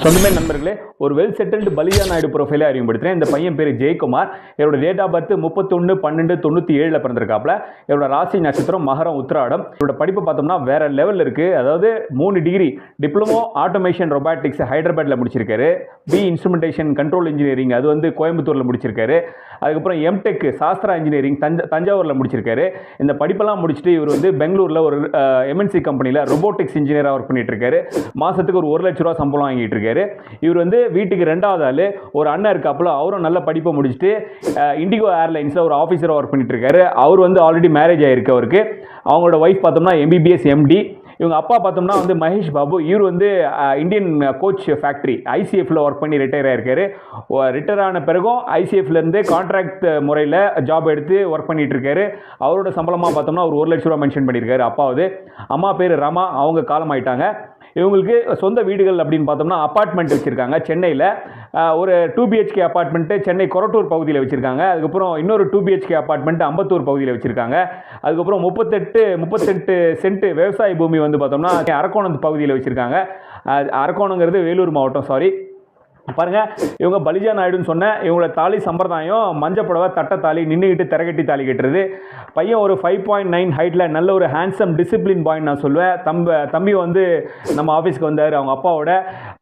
சொந்தமே நண்பர்களே, ஒரு வெல் செட்டில்டு பலிஜா நாயுடு ப்ரொஃபைலை அறிமுகப்படுத்துகிறேன். இந்த பையன் பேர் ஜெயக்குமார். இவரோட டேட் ஆஃப் பர்த் 31/12/97 பிறந்திருக்காப்ல. இவரோட ராசி நட்சத்திரம் மகரம் உத்திராடம். இவரோட படிப்பு பார்த்தோம்னா வேற லெவலில் இருக்கு. அதாவது 3 டிகிரி டிப்ளமோ ஆட்டோமேஷன் ரொபாட்டிக்ஸ் ஹைதராபாத்தில் முடிச்சிருக்காரு. பி இன்ஸ்ட்ருமெண்டேஷன் கண்ட்ரோல் இன்ஜினியரிங் அது வந்து கோயம்புத்தூரில் முடிச்சிருக்காரு. அதுக்கப்புறம் எம்டெக் சாஸ்திரா இன்ஜினியரிங் தஞ்சாவூரில் முடிச்சிருக்காரு. இந்த படிப்பெல்லாம் முடிச்சுட்டு இவர் வந்து பெங்களூரில் ஒரு எம்என்சி கம்பெனியில் ரொபோட்டிக்ஸ் இன்ஜினியராக ஒர்க் பண்ணிட்டு இருக்காரு. மாதத்துக்கு ஒரு 1 லட்ச ரூபா சம்பளம் வாங்கிட்டு இருக்காரு. இவர் வந்து வீட்டுக்கு 2வது ஆள் ஒரு அண்ணன் இருக்காப்புல. அவரும் நல்ல படிப்பை முடிச்சுட்டு இண்டிகோ ஏர்லைன்ஸில் ஒரு ஆஃபீஸராக ஒர்க் பண்ணிட்டு இருக்காரு. அவர் வந்து ஆல்ரெடி மேரேஜ் ஆயிருக்கு அவருக்கு. அவங்களோட ஒய்ஃப் பார்த்தோம்னா எம்பிபிஎஸ் எம்டி. இவங்க அப்பா பார்த்தோம்னா வந்து மகேஷ் பாபு. இவர் வந்து இந்தியன் கோச் ஃபேக்ட்ரி ஐசிஎஃப்ல ஒர்க் பண்ணி ரிட்டையர் ஆயிருக்காரு. ரிட்டையர் ஆன பிறகும் ஐசிஎஃப்லேருந்து கான்ட்ராக்ட் முறையில் ஜாப் எடுத்து ஒர்க் பண்ணிட்டு இருக்காரு. அவரோட சம்பளமாக பார்த்தோம்னா ஒரு 1 லட்ச ரூபா மென்ஷன் பண்ணியிருக்காரு அப்பாவது. அம்மா பேர் ரமா. அவங்க காலம் ஆயிட்டாங்க. இவங்களுக்கு சொந்த வீடுகள் அப்படின்னு பார்த்தோம்னா அப்பார்ட்மெண்ட் வச்சுருக்காங்க சென்னையில். ஒரு 2 BHK அப்பார்ட்மெண்ட்டு சென்னை கொரட்டூர் பகுதியில் வச்சுருக்காங்க. அதுக்கப்புறம் இன்னொரு 2 BHK அப்பார்ட்மெண்ட் அம்பத்தூர் பகுதியில் வச்சுருக்காங்க. அதுக்கப்புறம் 38 சென்ட் விவசாய பூமி வந்து பார்த்தோம்னா அரக்கோணம் பகுதியில் வச்சுருக்காங்க. அரக்கோணங்கிறது வேலூர் மாவட்டம். சாரி பாருங்க, இவங்க பலிஜா நாயுடுன்னு சொன்ன இவங்களோட தாலி சம்பிரதாயம் மஞ்சள் புடவை தட்டை தாலி நின்றுக்கிட்டு திரகட்டி தாலி கட்டுறது. பையன் ஒரு 5.9 ஹைட்டில் நல்ல ஒரு ஹேண்ட்ஸம் டிசிப்ளின் பாயிண்ட் நான் சொல்லுவேன். தம்பி வந்து நம்ம ஆஃபீஸ்க்கு வந்தார். அவங்க அப்பாவோட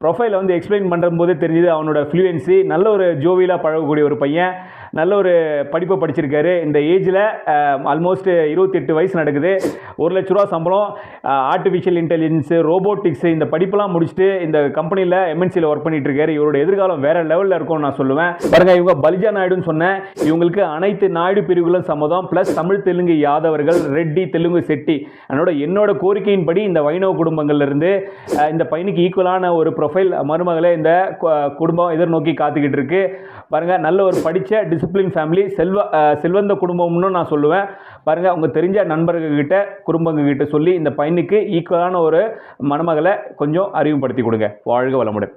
ப்ரொஃபைலை வந்து எக்ஸ்பிளைன் பண்ணும்போது தெரிஞ்சுது அவனோட ஃப்ளூயன்சி. நல்ல ஒரு ஜோவியலாக பழகக்கூடிய ஒரு பையன். நல்ல ஒரு படிப்பை படிச்சிருக்காரு. இந்த ஏஜில் ஆல்மோஸ்ட் 28 வயசு நடக்குது. 1 லட்ச ரூபா சம்பளம். ஆர்டிஃபிஷியல் இன்டெலிஜென்ஸு ரோபோட்டிக்ஸு இந்த படிப்பெல்லாம் முடிச்சுட்டு இந்த கம்பெனியில் எம்என்சியில் ஒர்க் பண்ணிட்டு இருக்காரு. இவரோட எதிர்காலம் வேற லெவலில் இருக்கும்னு நான் சொல்லுவேன். பாருங்க, இவங்க பலிஜா நாயுடுன்னு சொன்னேன். இவங்களுக்கு அனைத்து நாயுடு பிரிவுகளும் சம்மதம். ப்ளஸ் தமிழ் தெலுங்கு யாதவர்கள், ரெட்டி தெலுங்கு செட்டி. என்னோட கோரிக்கையின்படி இந்த வைணவ குடும்பங்கள்லேருந்து இந்த பையனுக்கு ஈக்குவலான ஒரு ப்ரொஃபைல் மருமகளை இந்த குடும்பம் எதிர்நோக்கி காத்துக்கிட்டு இருக்கு. பாருங்க, நல்ல ஒரு படித்த டிசிப்ளின் ஃபேமிலி, செல்வந்த குடும்பம்னு நான் சொல்லுவேன். பாருங்க, அவங்க தெரிஞ்ச நண்பர்கள்கிட்ட குடும்பங்கள்கிட்ட சொல்லி இந்த பையனுக்கு ஈக்குவலான ஒரு மணமகளை கொஞ்சம் அறிமுகப்படுத்தி கொடுங்க. வாழ்க வளமுடன்.